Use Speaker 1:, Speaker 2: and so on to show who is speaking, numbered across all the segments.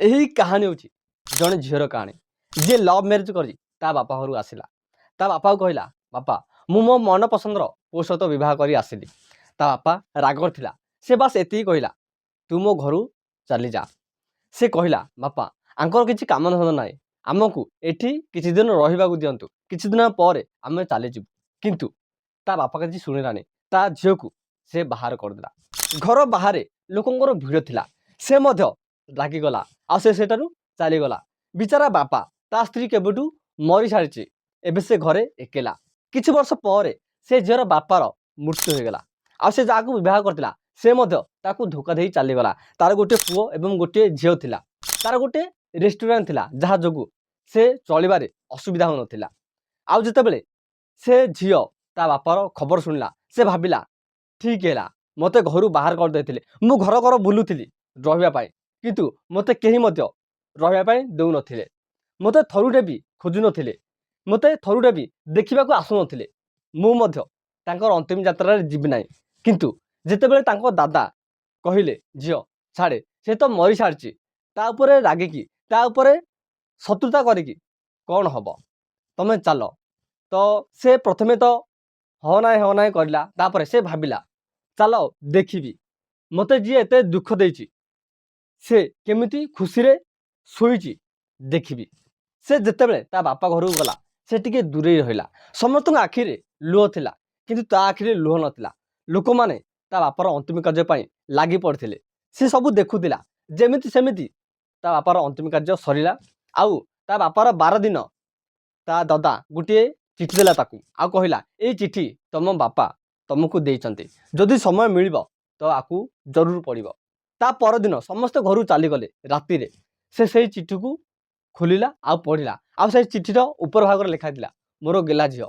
Speaker 1: यही कहानी हूँ जड़े झीर कहानी जी लव मैरिज कर बापा घर आसला ता बापा को कहला बापा मु मो मन पसंदर पो सहित बह कर आसली ता बापा रागर थिला से बास एति कहला तू मो घर चली जा से कहला बापा आंकर किसी काम धंदा ना आमको एठी किसी दिन रहा दिंतु किसी दिन पर आम चलीजु किंतु ता बापा किसी शुणिलानी ता झील को से बाहर करदेला घर बाहर लोकंर भिड़ थिला से रागिगला आठारू चलीगला बिचारा बापा ता स्त्री केबुटू मरी सारी एबे से घरे एकेला किछि वर्ष पर से झीर बापार मृत्यु हो गला से जहाँ बह करता से ताकू धोखा दे चलीगला तार गोटे पुओ एवं गोटे झील थिला तार गोटे रेस्टोरेंट थिला जहाँ जोगु से चलबारे असुविधा हो नथिला आउ जेतेबेले से झील ता बापार खबर शुणिला से भाविला ठीक है मते घर बाहर कर देथिले मु घर घर बुलुथिली रहिबा किंतु मते केही मध्य रहिबा देउ नथिले मते थरुटे भी खोजु नथिले मते थरुटे भी देखिबा को आसु नथिले मु मध्य तांकर अंतिम यात्रा रे जिबि नाही किंतु जेतेबेले तांको दादा कहिले झियो छाड़े से तो मरी सारची ता उपरे रागिकी ता उपरे शत्रुता करिकी कौन हब तमे चलो तो से प्रथमे तो हो ना करला तापर से भाविला चलो देखिबी मते जी एते दुख देछि से केमिति खुशी रे सोईची देखिबी से जेतेबेले ता बापा घर गला से टिके दूरे रहिला समस्त आखिरे लुह थिला किंतु ता आखिरे लुह नथिला लोक माने ता बापार अंतिम कार्य पई लागि पड़थिले से सब देखुथिला जेमिति सेमिति ता बापार अंतिम कार्य सरीला आउ ता बापार 12 दिन ता दादा गुटे चिठी देला ताकू आ कहला ए चिठी तम बापा तुमको देइचंती जदि समय मिलिबो तो आकू जरूर पड़िबो ता परदिन समस्त घर चलीगले राति रे से चिठी को खोलिला आ पढ़िला आ से चिठीर ऊपर भाग लिखा था मोर गेला झील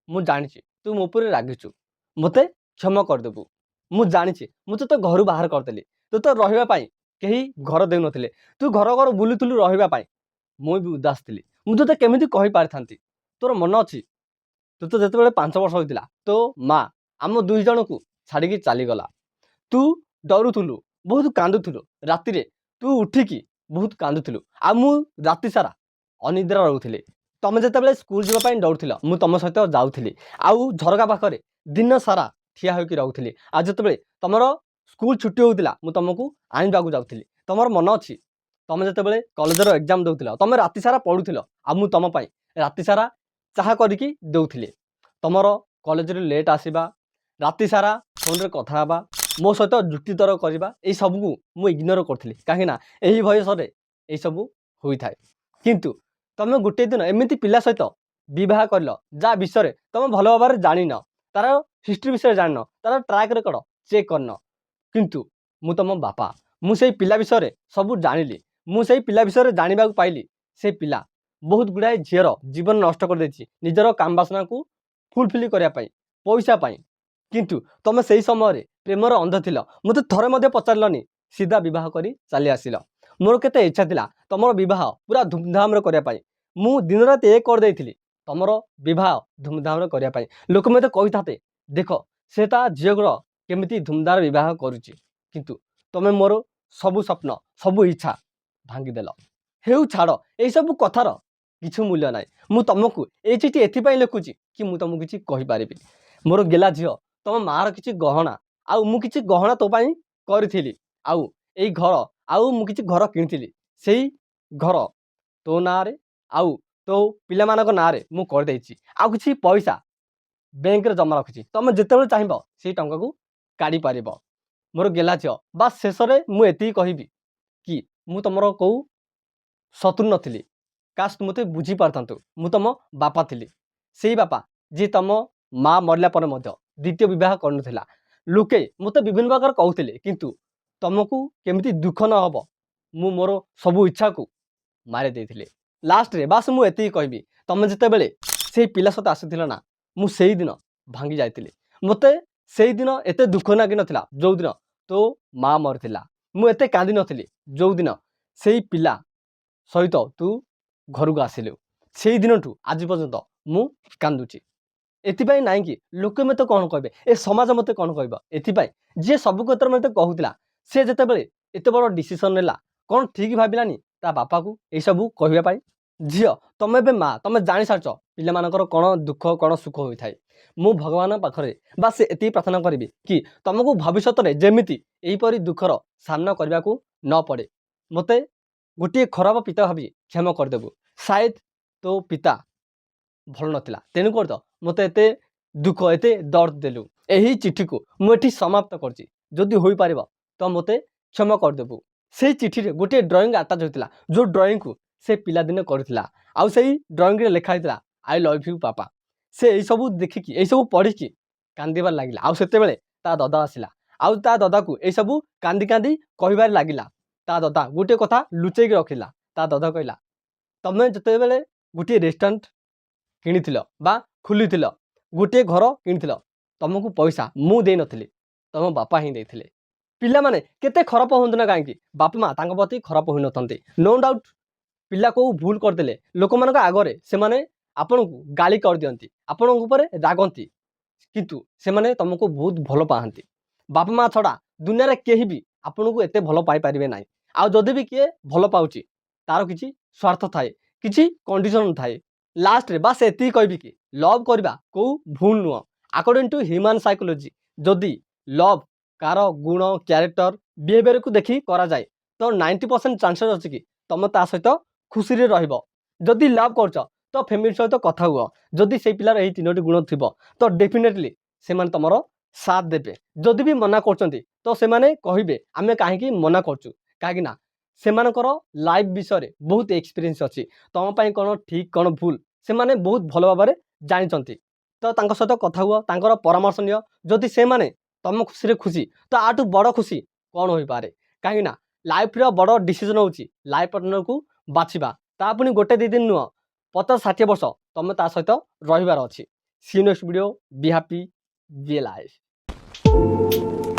Speaker 1: मु जानी तू मो पर रागिचु मते क्षमा करदेबू मु जानी मुझे तो घर बाहर करदेली तू तो रही कहीं घर दे नथिले तू घर घर बुलुलु रही मुझे भी उदास थी मुझे केमी कही पारि था तोर मन अच्छी तू तो जिते 5 वर्ष होता तो माँ आम 2 जन को छाड़ी चलीगला तू डरुलु बहुत कांदुलु राति रे तू उठिकी बहुत कांदुलु आ मु राति सारा अनिद्रा रोली तुम जिते स्कूल जावाई डरुल मुझ तुम सहित जाऊँगी आउ झरका पाखे दिन सारा ठिया होकर रोली आ जिते तुम स्कूल छुट्टी होता मुझ तुमको आने जाऊँगी तुम मन अच्छी तुम जिते कॉलेजर एग्जाम दौल तुम राति सारा पढ़ुल आ मु तुम राति सारा चाह करके दौली तुम कॉलेज लेट आसवा राति सारा फोन रे कथा हवा मो सहित जुक्तितर करवा ये सबको मुझे इग्नोर करी कहीं यही बयस ये सब होता है किंतु तुम गोटे दिन एमती पिला सहित बह कर जहाँ विषय तुम भल भाव जान तार हिस्ट्री विषय जान तार ट्रैक रेकर्ड चेक करन किंतु मु तुम बापा मुझे पिला विषय सब जानिली मुझे पिला विषय जानवा पाइली से पिला बहुत गुड़ाए झीर जीवन नष्ट कर निजर काम बासना को फुलफिल करने पैसा पाई किंतु तुम से समय प्रेमर अंध थिल मत थरे मध्य पचारलनी सीधा बह कर चली आसिल मोर केते इच्छा थिला तुम बह पूरा धूमधाम रे करने मु दिन रात एक कर देइथिली तुमर बह धूमधाम रे करने लोक मत कही था देख से झीर केमिति धूमधाम बह करुच्ची किंतु तुम मोर सबु स्वप्न सबु इच्छा भांगीदेल हेउ छाड़ यही सब कथार किछु मूल्य ना मु तुमको ये चिठी एपाई लिखुची कि मु तुमको किसी कहीपरि मोर गेला झील तुम मार किसी गहना आउ मु किसी गहना तो पाई करी आउ यही घर आउ मु किसी घर किनी से घर तो ना रे आउ तो पिला मानक ना रे मु कर देछि आउ किसी पैसा बैंक रे जमा रखी तुम जिते चाहिए से टंका को काढ़ी पार मोर गेला झील बास शेष में मुझे कहबी कि मु तुमर कौ शत्रु नी काश मत बुझी पारतु मु तुम बापा थी से बापा जी तुम माँ मरला पर द्वितीय बह कर लोके मत विभिन्न प्रकार कहते किंतु तुमको केमिति दुख न हम मु मोर सबू इच्छा को मारी देथिले लास्ट रे बास मुझे कहबी तुम जिते बेले से पिला सहित आसीथिल ना मु से दिन भांगी जाइतिले मते से दिन एते दुख लागी नथिला जो दिन तो माँ मरथिला मु एते कांदी नथिली जो दिन से पिला सहित तू घर को आसिलु से दिन ठू आज पर्यंत मु कांदुची एथिपाई नाई कि लोके मत कौन कहे ए समाज मत कौन कह एथिपाई जी सब क्षेत्र मत कहूला से जिते बड़े एत बड़ डिसीजन नेला कौन ठीक भाविलानी ତା ବାପାକୁ ଏଇସବୁ କହିବା ପାଇଁ। ଝିଅ ତମେ ଏବେ ମା, ତମେ ଜାଣିସାରିଛ ପିଲାମାନଙ୍କର କ'ଣ ଦୁଃଖ କ'ଣ ସୁଖ ହୋଇଥାଏ। ମୁଁ ଭଗବାନଙ୍କ ପାଖରେ ବା ସେ ଏତିକି ପ୍ରାର୍ଥନା କରିବି କି ତମକୁ ଭବିଷ୍ୟତରେ ଯେମିତି ଏହିପରି ଦୁଃଖର ସାମ୍ନା କରିବାକୁ ନ ପଡ଼େ। ମୋତେ ଗୋଟିଏ ଖରାପ ପିତା ଭାବି କ୍ଷମା କରିଦେବୁ। ସାୟଦ ତୋ ପିତା ଭଲ ନଥିଲା, ତେଣୁ କରି ତ ମୋତେ ଏତେ ଦୁଃଖ ଏତେ ଦର୍ଦ ଦେଲୁ। ଏହି ଚିଠିକୁ ମୁଁ ଏଠି ସମାପ୍ତ କରିଛି। ଯଦି ହୋଇପାରିବ ତ ମୋତେ କ୍ଷମା କରିଦେବୁ। ସେଇ ଚିଠିରେ ଗୋଟିଏ ଡ୍ରଇଂ ଆଟାଚ୍ ହୋଇଥିଲା, ଯେଉଁ ଡ୍ରଇଂକୁ ସେ ପିଲାଦିନେ କରିଥିଲା। ଆଉ ସେଇ ଡ୍ରଇଂରେ ଲେଖା ହେଇଥିଲା ଆଇ ଲଭ୍ ୟୁ ପାପା। ସେ ଏଇସବୁ ଦେଖିକି ଏଇସବୁ ପଢ଼ିକି କାନ୍ଦିବାରେ ଲାଗିଲା। ଆଉ ସେତେବେଳେ ତା ଦଦା ଆସିଲା, ଆଉ ତା ଦଦାକୁ ଏଇସବୁ କାନ୍ଦି କାନ୍ଦି କହିବାରେ ଲାଗିଲା। ତା ଦଦା ଗୋଟିଏ କଥା ଲୁଚେଇକି ରଖିଲା। ତା ଦଦା କହିଲା, ତମେ ଯେତେବେଳେ ଗୋଟିଏ ରେଷ୍ଟୁରାଣ୍ଟ କିଣିଥିଲ ବା ଖୋଲିଥିଲ, ଗୋଟିଏ ଘର କିଣିଥିଲ, ତମକୁ ପଇସା ମୁଁ ଦେଇନଥିଲି, ତମ ବାପା ହିଁ ଦେଇଥିଲେ। ପିଲାମାନେ କେତେ ଖରାପ ହୁଅନ୍ତୁ ନା କାହିଁକି, ବାପା ମା ତାଙ୍କ ପ୍ରତି ଖରାପ ହୋଇନଥାନ୍ତି। ନୋ ଡାଉଟ୍ ପିଲା କେଉଁ ଭୁଲ କରିଦେଲେ ଲୋକମାନଙ୍କ ଆଗରେ ସେମାନେ ଆପଣଙ୍କୁ ଗାଳି କରିଦିଅନ୍ତି, ଆପଣଙ୍କ ଉପରେ ରାଗନ୍ତି, କିନ୍ତୁ ସେମାନେ ତମକୁ ବହୁତ ଭଲ ପାଆନ୍ତି। ବାପା ମା ଛଡ଼ା ଦୁନିଆରେ କେହି ବି ଆପଣଙ୍କୁ ଏତେ ଭଲ ପାଇପାରିବେ ନାହିଁ। ଆଉ ଯଦି ବି କିଏ ଭଲ ପାଉଛି ତାର କିଛି ସ୍ୱାର୍ଥ ଥାଏ, କିଛି କଣ୍ଡିସନ୍ ଥାଏ। ଲାଷ୍ଟରେ ବାସ୍ ଏତିକି କହିବି କି ଲଭ୍ କରିବା କେଉଁ ଭୁଲ ନୁହଁ। ଆକର୍ଡିଂ ଟୁ ହ୍ୟୁମାନ୍ ସାଇକୋଲୋଜି, ଯଦି ଲଭ୍ କାହାର ଗୁଣ କ୍ୟାରେକ୍ଟର ବିହେଭିୟରକୁ ଦେଖି କରାଯାଏ ତ 90% ଚାନ୍ସେସ୍ ଅଛି କି ତମେ ତା ସହିତ ଖୁସିରେ ରହିବ। ଯଦି ଲଭ୍ କରୁଛ ତ ଫ୍ୟାମିଲି ସହିତ କଥା ହୁଅ। ଯଦି ସେଇ ପିଲାର ଏହି 3ଟି ଗୁଣ ଥିବ ତ ଡେଫିନେଟଲି ସେମାନେ ତମର ସାଥ ଦେବେ। ଯଦି ବି ମନା କରୁଛନ୍ତି ତ ସେମାନେ କହିବେ ଆମେ କାହିଁକି ମନା କରୁଛୁ, କାହିଁକି ନା ସେମାନଙ୍କର ଲାଇଫ୍ ବିଷୟରେ ବହୁତ ଏକ୍ସପିରିଏନ୍ସ ଅଛି। ତମ ପାଇଁ କ'ଣ ଠିକ୍ କ'ଣ ଭୁଲ ସେମାନେ ବହୁତ ଭଲ ଭାବରେ ଜାଣିଛନ୍ତି। ତ ତାଙ୍କ ସହିତ କଥା ହୁଅ, ତାଙ୍କର ପରାମର୍ଶ ନିଅ। ଯଦି ସେମାନେ ତମ ଖୁସିରେ ଖୁସି ତ ଆଠୁ ବଡ଼ ଖୁସି କ'ଣ ହୋଇପାରେ। କାହିଁକି ନା ଲାଇଫ୍ର ବଡ଼ ଡିସିଜନ୍ ହେଉଛି ଲାଇଫ୍ ପାର୍ଟନରକୁ ବାଛିବା। ତା ପୁଣି ଗୋଟେ 2 ଦିନ ନୁହଁ, 50-60 ବର୍ଷ ତମେ ତା ସହିତ ରହିବାର ଅଛି। See you next video. Be happy, be life.